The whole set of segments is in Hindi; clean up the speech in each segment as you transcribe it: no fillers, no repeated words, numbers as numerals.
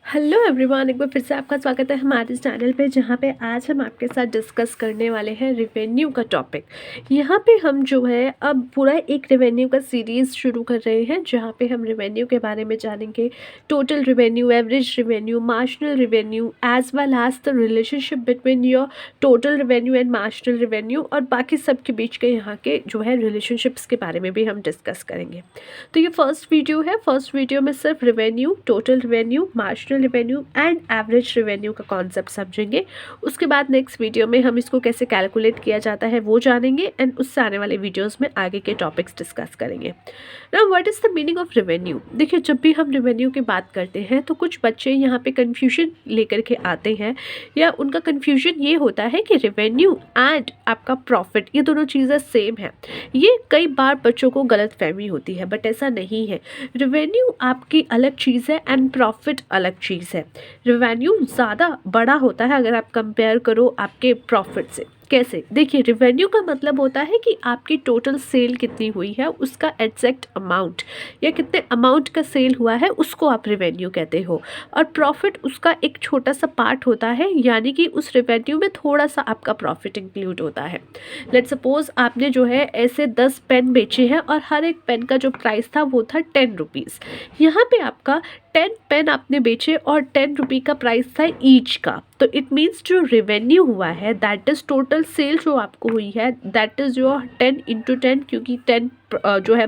हेलो एवरीवन, एक बार फिर से आपका स्वागत है हमारे इस चैनल पे, जहाँ पे आज हम आपके साथ डिस्कस करने वाले हैं रेवेन्यू का टॉपिक। यहाँ पे हम जो है अब पूरा एक रेवेन्यू का सीरीज़ शुरू कर रहे हैं, जहाँ पे हम रेवेन्यू के बारे में जानेंगे। Total revenue, average revenue, marginal revenue, as well as the relationship between your total revenue and marginal revenue, और बाकी सब के बीच के यहाँ के जो है रिलेशनशिप्स के बारे में भी हम डिस्कस करेंगे। तो ये फर्स्ट वीडियो है। फर्स्ट वीडियो में सिर्फ revenue, total revenue, marginal revenue and average revenue का कॉन्सेप्ट समझेंगे। उसके बाद नेक्स्ट वीडियो में हम इसको कैसे कैलकुलेट किया जाता है वो जानेंगे, एंड उससे आने वाले वीडियोस में आगे के टॉपिक्स डिस्कस करेंगे। Now what is the meaning of revenue? देखिए, जब भी हम रेवेन्यू की बात करते हैं तो कुछ बच्चे यहाँ पे कन्फ्यूजन लेकर के आते हैं, या उनका कन्फ्यूजन ये होता है कि रेवेन्यू एंड आपका प्रॉफिट, ये दोनों चीज़ें सेम है। ये कई बार बच्चों को गलतफहमी होती है, बट ऐसा नहीं है। रेवेन्यू आपकी अलग चीज़ है एंड प्रॉफिट अलग चीज़ है। रेवेन्यू ज़्यादा बड़ा होता है अगर आप कंपेयर करो आपके प्रॉफिट से। कैसे? देखिए, रेवेन्यू का मतलब होता है कि आपकी टोटल सेल कितनी हुई है, उसका एग्जैक्ट अमाउंट, या कितने अमाउंट का सेल हुआ है, उसको आप रेवेन्यू कहते हो। और प्रॉफिट उसका एक छोटा सा पार्ट होता है, यानी कि उस रेवेन्यू में थोड़ा सा आपका प्रॉफिट इंक्लूड होता है। लेट्स सपोज आपने जो है ऐसे 10 पेन बेचे हैं, और हर एक पेन का जो प्राइस था वो था 10 रुपीज़। यहाँ पे आपका 10 पेन आपने बेचे और 10 रुपये का प्राइस था ईच का। तो इट मीन्स जो रेवेन्यू हुआ है, दैट इज़ टोटल सेल जो आपको हुई है, दैट इज़ योर 10 × 10, क्योंकि 10 जो है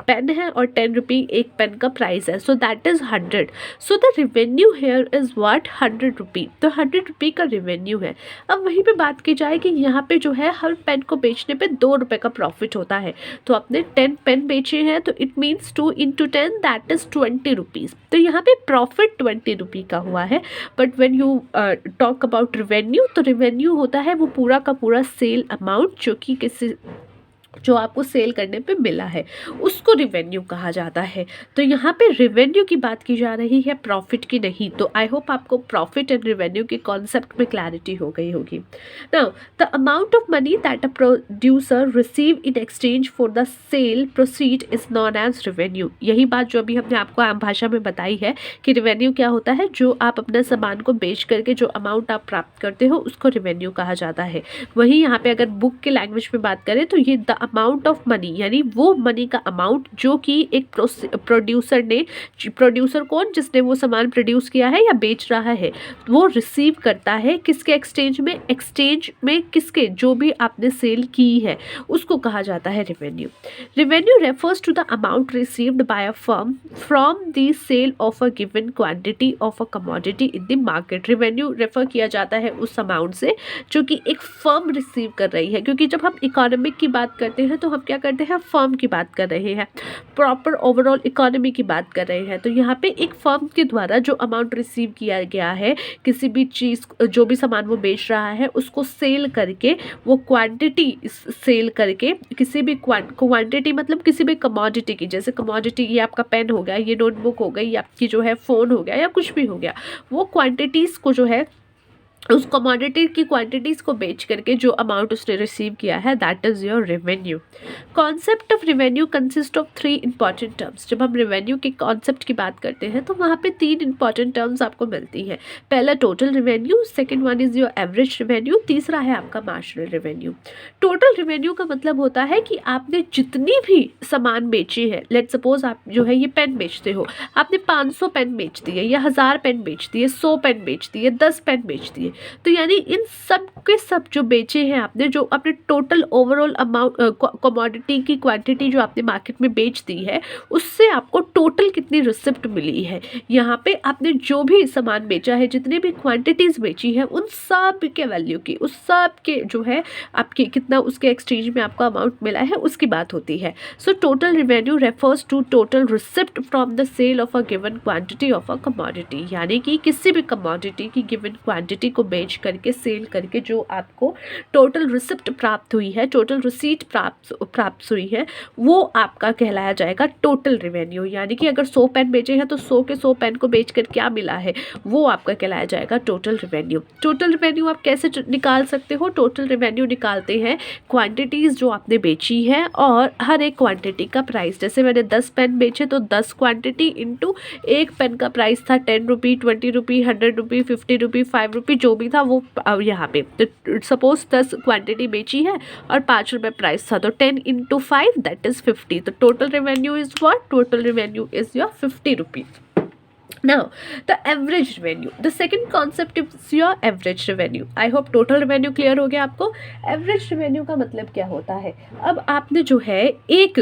पेन है और 10 रुपये एक पेन का प्राइस है, so that is 100। So the revenue here is what? 100 रुपये। तो 100 रुपये का रेवेन्यू है। अब वहीं पे बात की जाए कि यहाँ पे जो है हर पेन को बेचने पे 2 रुपये का प्रॉफिट होता है। तो आपने 10 पेन बेचे हैं, तो it means 2 × 10, that is 20 rupees. तो यहाँ पे प्रॉफिट 20 रुपये का हुआ है। But when you talk about revenue, तो रेवेन्यू होता है वो पूरा का पूरा सेल अमाउंट, जो कि किसी जो आपको सेल करने पे मिला है, उसको रेवेन्यू कहा जाता है। तो यहाँ पे रेवेन्यू की बात की जा रही है, प्रॉफिट की नहीं। तो आई होप आपको प्रॉफिट एंड रेवेन्यू के कॉन्सेप्ट में क्लैरिटी हो गई होगी। Now the amount of money that a producer receive in exchange for the sale proceed is known as revenue. यही बात जो अभी हमने आपको आम भाषा में बताई है कि रेवेन्यू क्या होता है, जो आप अपने सामान को बेच करके जो अमाउंट आप प्राप्त करते हो, उसको रेवेन्यू कहा जाता है। वही यहाँ पे अगर बुक के लैंग्वेज में बात करें तो ये द अमाउंट ऑफ मनी, यानी वो मनी का अमाउंट जो कि एक प्रोड्यूसर ने, प्रोड्यूसर कौन? जिसने वो सामान प्रोड्यूस किया है या बेच रहा है, वो रिसीव करता है किसके एक्सचेंज में? एक्सचेंज में किसके? जो भी आपने सेल की है, उसको कहा जाता है revenue. Revenue refers to the amount received by a firm from the sale of a given quantity of a commodity in the market. Revenue refer किया जाता है उस अमाउंट से जो कि एक फर्म रिसीव कर रही है, क्योंकि जब हम इकोनॉमिक की बात करते हैं तो हम क्या करते हैं? फर्म की बात कर रहे हैं, प्रॉपर ओवरऑल इकोनॉमी की बात कर रहे हैं। तो यहाँ पे एक फर्म के द्वारा जो अमाउंट रिसीव किया गया है, किसी भी चीज़, जो भी सामान वो बेच रहा है, उसको सेल करके, वो क्वांटिटी सेल करके, किसी भी क्वांटिटी मतलब किसी भी कमोडिटी की, जैसे कमोडिटी ये आपका पेन हो गया, ये नोटबुक हो गई, आपकी जो है फ़ोन हो गया, या कुछ भी हो गया, वो क्वांटिटीज़ को जो है, उस कमोडिटी की क्वांटिटीज़ को बेच करके जो अमाउंट उसने रिसीव किया है, that is your revenue. Concept of revenue consist of 3 important terms. जब हम रेवेन्यू के कॉन्सेप्ट की बात करते हैं तो वहाँ पे 3 इंपॉर्टेंट टर्म्स आपको मिलती हैं। पहला total revenue, second one is your average revenue, तीसरा है आपका मार्जिनल रेवेन्यू। टोटल रेवेन्यू का मतलब होता है कि आपने जितनी भी सामान बेची है, लेट सपोज आप जो है ये पेन बेचते हो, आपने 500 पेन बेच दिए, या 1000 पेन बेच दिए, 100 पेन बेच दिए, 10 पेन बेच दिए, तो यानी इन सब के सब जो बेचे हैं आपने, जो अपने टोटल ओवरऑल अमाउंट, कमोडिटी की क्वांटिटी जो आपने मार्केट में बेच दी है, उससे आपको टोटल कितनी रिसिप्ट मिली है। यहाँ पे आपने जो भी सामान बेचा है, जितनी भी क्वांटिटीज़ बेची है, उन सब के वैल्यू की, उस सब के जो है आपके कितना उसके एक्सचेंज में आपको अमाउंट मिला है, उसकी बात होती है। So total revenue refers to total receipt from the sale of a given quantity of a commodity, यानी कि किसी भी कमोडिटी की गिवन क्वांटिटी को बेच करके सेल करके जो आपको टोटल रिसिप्ट प्राप्त हुई है, टोटल रिसीट प्राप्त हुई है, वो आपका कहलाया जाएगा टोटल रेवेन्यू। यानी कि अगर 100 पेन बेचे हैं तो 100 के 100 पेन को बेच कर क्या मिला है वो आपका कहलाया जाएगा टोटल रेवेन्यू। टोटल रेवेन्यू आप कैसे निकाल सकते हो? टोटल रेवेन्यू निकालते हैं क्वांटिटीज़ जो आपने बेची है और हर एक क्वांटिटी का प्राइस। जैसे मैंने 10 पेन बेचे तो 10 क्वांटिटी इंटू एक पेन का प्राइस था 10 रुपी, 20 रुपी, 100 रुपी, 50 रुपी, 5 रुपी, जो भी था वो यहाँ पे। तो सपोज 10 क्वांटिटी बेची है और 5 रुपये प्राइस था, तो 10 इंटू 5 दैट इज़ 50। तो total revenue is what? Total revenue is your 50 rupees. Now, the average revenue. The second concept is your average revenue. I hope total revenue clear हो गया आपको। average revenue का मतलब क्या होता है? अब आपने जो है एक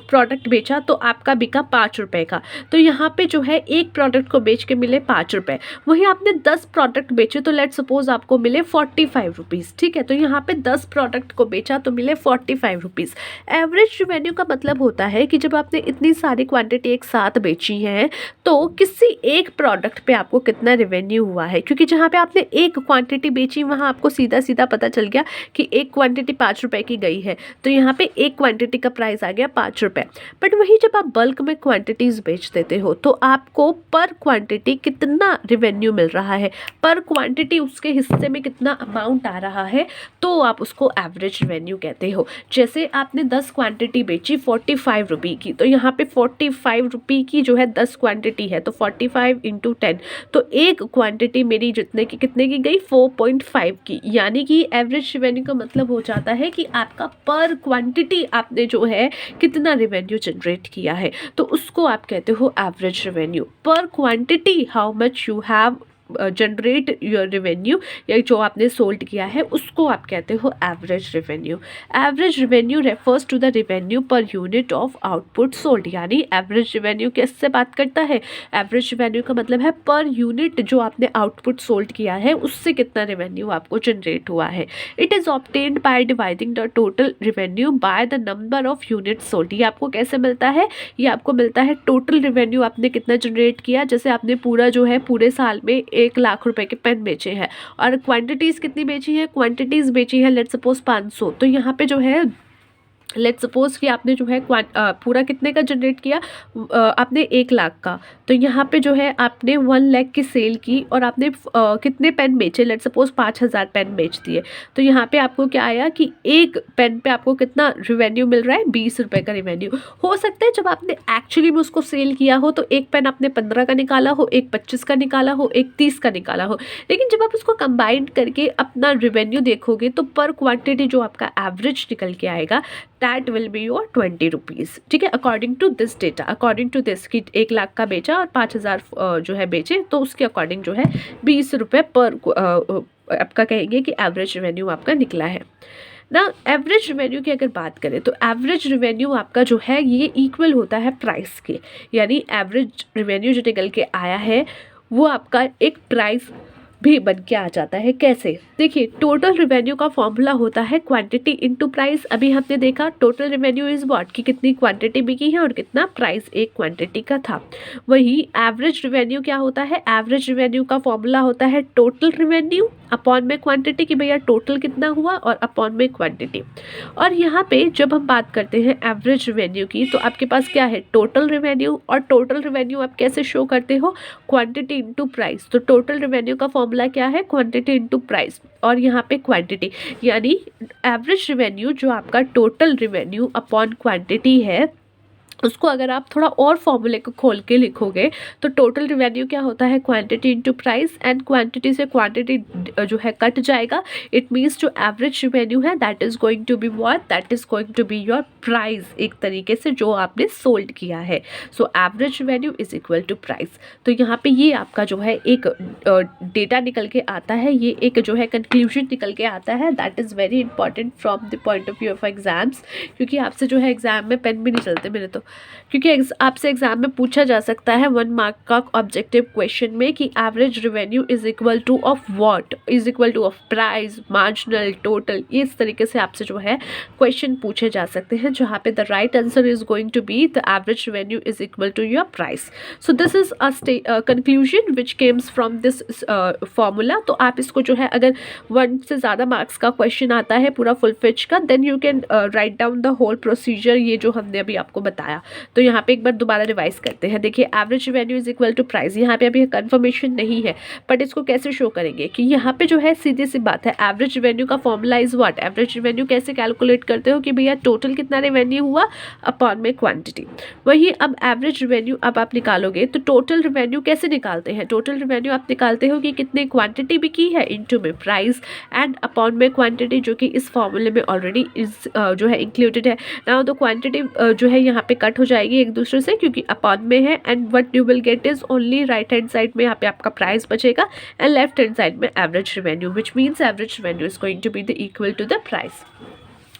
प्रोडक्ट बेचा तो आपका बिका 5 रुपये का, तो यहाँ पे जो है एक प्रोडक्ट को बेच के मिले 5 रुपये। वहीं आपने 10 प्रोडक्ट बेचे तो लेट सपोज आपको मिले 45 रुपीज़। ठीक है, तो यहाँ पे 10 प्रोडक्ट को बेचा तो मिले 45 रुपीज़। एवरेज रेवेन्यू का मतलब होता है कि जब आपने इतनी सारी क्वांटिटी एक साथ बेची है तो किसी एक प्रोडक्ट पे आपको कितना रेवेन्यू हुआ है, क्योंकि जहाँ पे आपने एक क्वांटिटी बेची वहाँ आपको सीधा सीधा पता चल गया कि एक क्वांटिटी 5 रुपये की गई है, तो यहाँ पे एक क्वांटिटी का प्राइस आ गया 5 रुपये। बट वहीं जब आप बल्क में क्वांटिटीज़ बेच देते हो तो आपको पर क्वांटिटी कितना रेवेन्यू मिल रहा है, पर क्वांटिटी उसके हिस्से में कितना अमाउंट आ रहा है, तो आप उसको एवरेज रेवेन्यू कहते हो। जैसे आपने 10 क्वांटिटी बेची 45 रुपये की, तो यहाँ पे 45 रुपये की जो है 10 क्वांटिटी है, तो 45 इंटू 10, तो एक क्वांटिटी मेरी जितने की कितने की गई 4.5 की। यानी कि एवरेज रेवेन्यू का मतलब हो जाता है कि आपका पर क्वांटिटी आपने जो है कितना रेवेन्यू जनरेट किया है, तो उसको आप कहते हो एवरेज रेवेन्यू। पर quantity how much you have generate your revenue, या जो आपने सोल्ड किया है उसको आप कहते हो average revenue. Average revenue refers to the revenue per unit of output sold. यानी एवरेज रेवेन्यू किससे बात करता है? एवरेज रेवेन्यू का मतलब है पर यूनिट जो आपने आउटपुट सोल्ड किया है उससे कितना रेवेन्यू आपको जनरेट हुआ है। It is obtained by dividing the total revenue by the number of unit sold. ये आपको कैसे मिलता है? ये आपको मिलता है टोटल रेवेन्यू आपने कितना जनरेट किया। जैसे आपने पूरा जो है पूरे साल में 1 लाख रुपए के पेन बेचे हैं और क्वांटिटीज़ कितनी बेची है? क्वांटिटीज़ बेची है लेट सपोज 500, तो यहाँ पे जो है लेट सपोज कि आपने जो है पूरा कितने का जनरेट किया, आपने 1 लाख का, तो यहाँ पे जो है आपने 1 लाख की सेल की और आपने कितने पेन बेचे? लेट सपोज 5000 पेन बेच दिए, तो यहाँ पे आपको क्या आया कि एक पेन पे आपको कितना रेवेन्यू मिल रहा है? 20 रुपये का रेवेन्यू। हो सकता है जब आपने एक्चुअली में उसको सेल किया हो तो एक पेन आपने 15 का निकाला हो, एक 25 का निकाला हो, एक 30 का निकाला हो, लेकिन जब आप उसको कंबाइंड करके अपना रेवेन्यू देखोगे तो पर क्वांटिटी जो आपका एवरेज निकल के आएगा that will be your 20 rupees. ठीक है, according to this data, according to this कि 1 लाख का बेचा और 5000 जो है बेचे, तो उसके अकॉर्डिंग जो है 20 रुपये पर आपका कहेंगे कि एवरेज रेवेन्यू आपका निकला है ना। एवरेज रेवेन्यू की अगर बात करें तो एवरेज रेवेन्यू आपका जो है ये इक्वल होता है प्राइस के। यानी एवरेज रेवेन्यू जो निकल के आया है वो आपका एक प्राइस भी बन के आ जाता है। कैसे? देखिए, टोटल रेवेन्यू का फॉर्मूला होता है क्वांटिटी इनटू प्राइस। अभी हमने देखा टोटल रेवेन्यू इज व्हाट, कि कितनी क्वांटिटी बिकी है और कितना प्राइस एक क्वांटिटी का था। वही एवरेज रेवेन्यू क्या होता है? एवरेज रेवेन्यू का फॉर्मूला होता है टोटल रेवेन्यू अपॉन में क्वांटिटी, कि भैया टोटल कितना हुआ, और अपॉन में क्वांटिटी। और यहाँ पे जब हम बात करते हैं एवरेज रेवेन्यू की तो आपके पास क्या है? Total revenue. और टोटल रेवेन्यू आप कैसे शो करते हो? Quantity into price. तो टोटल रेवेन्यू का फॉर्मूला क्या है? क्वांटिटी इनटू प्राइस, और यहाँ पे क्वांटिटी। यानी एवरेज रेवेन्यू जो आपका टोटल रेवेन्यू अपॉन क्वांटिटी है, उसको अगर आप थोड़ा और फॉर्मूले को खोल के लिखोगे तो टोटल रेवेन्यू क्या होता है? Quantity into price, and quantity से क्वांटिटी जो है कट जाएगा। इट मीन्स जो एवरेज रेवेन्यू है that is going to be what? That is going to be your price, एक तरीके से जो आपने सोल्ड किया है। So average revenue is equal to price. तो यहाँ पे ये आपका जो है एक डेटा निकल के आता है, ये एक जो है कंक्लूजन निकल के आता है। That is very important from the point of view of exams, क्योंकि आपसे जो है एग्जाम में पेन भी नहीं चलते मेरे तो। क्योंकि आपसे एग्जाम में पूछा जा सकता है 1 मार्क का ऑब्जेक्टिव क्वेश्चन में कि average revenue is equal two of what, is equal two of price, marginal, total, इस तरीके से आपसे जो है क्वेश्चन पूछे जा सकते हैं, जहाँ पे the right answer is going to be the average revenue is equal to your price. So this is a conclusion which comes from this formula. तो आप इसको जो है अगर 1 से ज़्यादा मार्क्स का क्वेश्चन आता है पूरा फुल फिच का, then you can write down the whole procedure, ये जो हमने अभी आपको बताया. तो यहाँ पे एक बार दोबारा रिवाइज करते हैं. देखिए average revenue is equal to price, यहाँ पे अभी कंफर्मेशन नहीं है, बट इसको कैसे शो करेंगे कि यहाँ पे जो है सीधी सी बात है, एवरेज रेवेन्यू का formula is what. Average revenue कैसे कैलकुलेट करते हो कि भैया टोटल कितना रेवेन्यू हुआ अपॉन में क्वांटिटी. वही अब एवरेज रेवेन्यू अब आप निकालोगे तो टोटल रेवेन्यू कैसे निकालते हैं. टोटल रेवेन्यू आप निकालते हो कि कितने क्वांटिटी भी की है इनटू में प्राइस एंड अपॉन में क्वांटिटी, जो कि इस फॉर्मूले में ऑलरेडी इस जो है इंक्लूडेड है. नाउ तो क्वांटिटी जो है यहाँ पे कट हो जाएगी एक दूसरे से, क्योंकि अपॉन में है, and what you will get is only right hand side में यहाँ पे आपका प्राइस बचेगा एंड लेफ्ट हैंड साइड में average revenue, which means average revenue is going to be the equal to the price.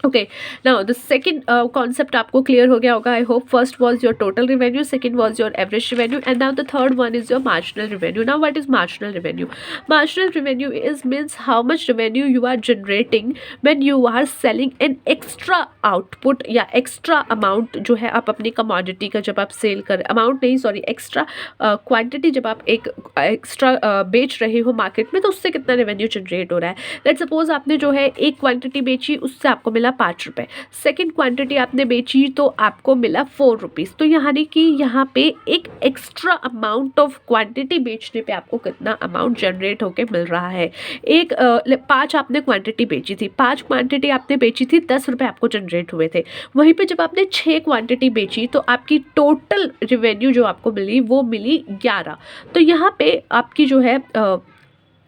Okay, now the second concept आपको clear हो गया होगा. I hope first was your total revenue, second was your average revenue, and now the third one is your marginal revenue. Now what is marginal revenue? Marginal revenue means how much revenue you are generating when you are selling an extra output या extra amount जो है आप अपनी commodity का जब आप सेल कर, amount नहीं सॉरी एक्स्ट्रा क्वांटिटी जब आप एक एक्स्ट्रा बेच रहे हो मार्केट में, तो उससे कितना रेवेन्यू जनरेट हो रहा है. लेट सपोज आपने जो है एक क्वांटिटी बेची, उससे आपको मिला 5 रुपये. सेकेंड क्वांटिटी आपने बेची तो आपको मिला 4 रुपीज़. तो यानी कि यहाँ पे एक एक्स्ट्रा अमाउंट ऑफ क्वांटिटी बेचने पे आपको कितना अमाउंट जनरेट होके मिल रहा है. 5 आपने क्वांटिटी बेची थी, 5 क्वांटिटी आपने बेची थी, 10 रुपये आपको जनरेट हुए थे. वहीं पे जब आपने 6 क्वांटिटी बेची तो आपकी टोटल रेवेन्यू जो आपको मिली वो मिली 11. तो यहाँ पे आपकी जो है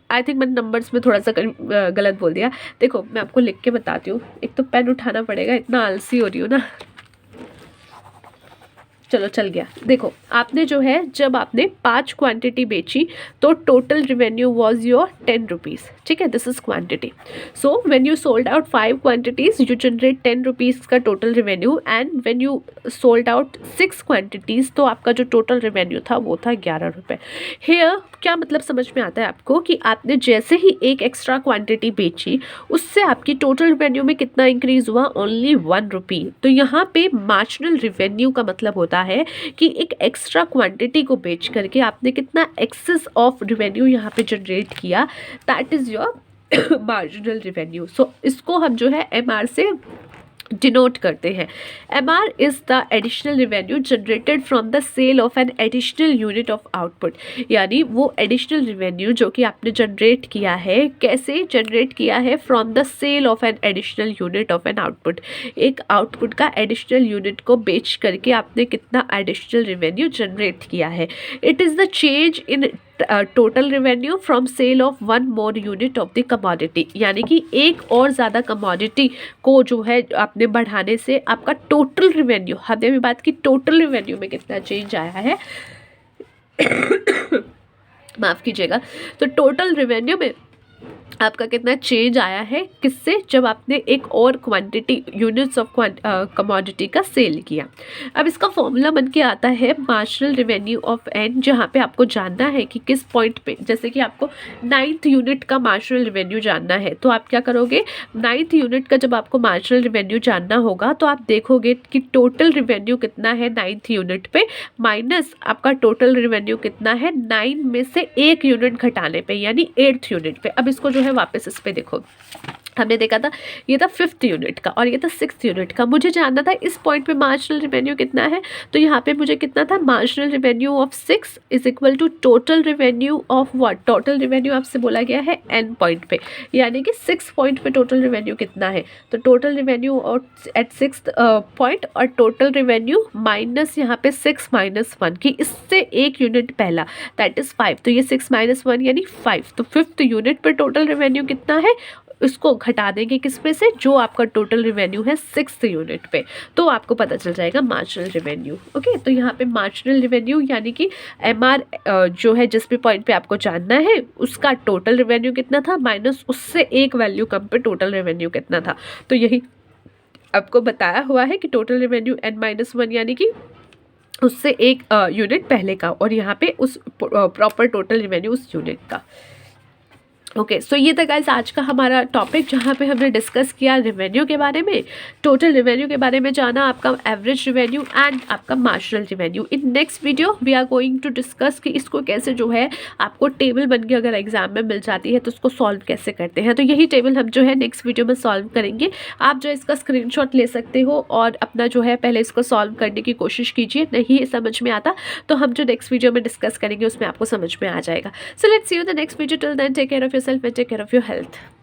आई थिंक मैंने नंबर्स में थोड़ा सा गलत बोल दिया. देखो मैं आपको लिख के बताती हूँ, एक तो पेन उठाना पड़ेगा, इतना आलसी हो रही हूँ ना. चलो चल गया. देखो आपने जो है जब आपने 5 क्वांटिटी बेची तो total revenue was your 10 rupees. ठीक है, this is quantity. So when you sold out 5 quantities you generate 10 rupees का total revenue, and when you sold out 6 quantities तो आपका जो टोटल रेवेन्यू था वो था 11 रुपये. हेयर क्या मतलब समझ में आता है आपको कि आपने जैसे ही एक एक्स्ट्रा क्वांटिटी बेची उससे आपकी टोटल रेवेन्यू में कितना इंक्रीज हुआ, ओनली 1 रुपी. तो यहाँ पे मार्जिनल रेवेन्यू का मतलब होता है कि एक एक्स्ट्रा क्वांटिटी को बेच करके आपने कितना एक्सेस ऑफ रेवेन्यू यहाँ पे जनरेट किया, that is your marginal revenue. So इसको हम जो है MR से डिनोट करते हैं. MR is the additional revenue generated from the sale of an additional unit of output. यानी वो एडिशनल रेवेन्यू जो कि आपने जनरेट किया है, कैसे जनरेट किया है, from the sale of an additional unit of an output. एक आउटपुट का एडिशनल यूनिट को बेच करके आपने कितना एडिशनल रेवेन्यू जनरेट किया है. It is the change in total revenue from sale of 1 more unit of the commodity. यानी कि एक और ज़्यादा कमोडिटी को जो है आपने बढ़ाने से आपका टोटल रेवेन्यू, हमने अभी बात की टोटल रेवेन्यू में कितना चेंज आया है माफ़ कीजिएगा. तो टोटल रेवेन्यू में आपका कितना चेंज आया है, किससे, जब आपने एक और क्वांटिटी यूनिट्स ऑफ कमोडिटी का सेल किया. अब इसका फॉर्मूला बन के आता है मार्जिनल रेवेन्यू ऑफ एन, जहाँ पे आपको जानना है कि किस पॉइंट पे, जैसे कि आपको 9th यूनिट का मार्जिनल रेवेन्यू जानना है, तो आप क्या करोगे, 9th यूनिट का जब आपको मार्जिनल रेवेन्यू जानना होगा तो आप देखोगे कि टोटल रेवेन्यू कितना है 9th यूनिट पे, माइनस आपका टोटल रेवेन्यू कितना है 9 में से 1 यूनिट घटाने पे, यानी 8th यूनिट पे. अब इसको जो है वापस इस पे देखो, हमने देखा था ये था 5th यूनिट का और ये था 6th यूनिट का. मुझे जानना था इस पॉइंट पे मार्जिनल रेवेन्यू कितना है, तो यहाँ पे मुझे कितना था, marginal revenue of 6 is equal to total revenue of what, total revenue आपसे बोला गया है n पॉइंट पे, यानी कि 6 पॉइंट पे टोटल रेवेन्यू कितना है. तो total revenue at 6th point और टोटल रेवेन्यू माइनस यहाँ पे 6 - 1 की इससे 1 यूनिट पहला, दैट इज 5. तो ये 6 - 1 यानी 5. तो 5th यूनिट पे टोटल रेवेन्यू कितना है, इसको घटा देंगे किस पे से, जो आपका टोटल रेवेन्यू है 6th यूनिट पे, तो आपको पता चल जाएगा मार्जिनल रेवेन्यू. ओके, तो यहाँ पे मार्जिनल रेवेन्यू यानी कि MR जो है जिस भी पॉइंट पे आपको जानना है उसका टोटल रेवेन्यू कितना था, माइनस उससे 1 वैल्यू कम पे टोटल रेवेन्यू कितना था. तो यही आपको बताया हुआ है कि टोटल रेवेन्यू n - 1 यानी कि उससे एक यूनिट पहले का, और यहाँ पे उस प्रॉपर टोटल रेवेन्यू उस यूनिट का। ओके, सो ये था गाइस आज का हमारा टॉपिक, जहाँ पे हमने डिस्कस किया रेवेन्यू के बारे में, टोटल रेवेन्यू के बारे में जाना, आपका एवरेज रेवेन्यू एंड आपका marginal revenue. In next video we are going to discuss कि इसको कैसे जो है आपको टेबल बन के अगर एग्जाम में मिल जाती है तो उसको सॉल्व कैसे करते हैं। तो यही टेबल हम जो है नेक्स्ट वीडियो में सॉल्व करेंगे। आप जो इसका स्क्रीनशॉट ले सकते हो और अपना जो है पहले इसको सॉल्व करने की कोशिश कीजिए। नहीं समझ में आता तो हम जो नेक्स्ट वीडियो में डिस्कस करेंगे उसमें आपको समझ में आ जाएगा। So let's see you in the next video. Till then, take care of yourself and take care of your health.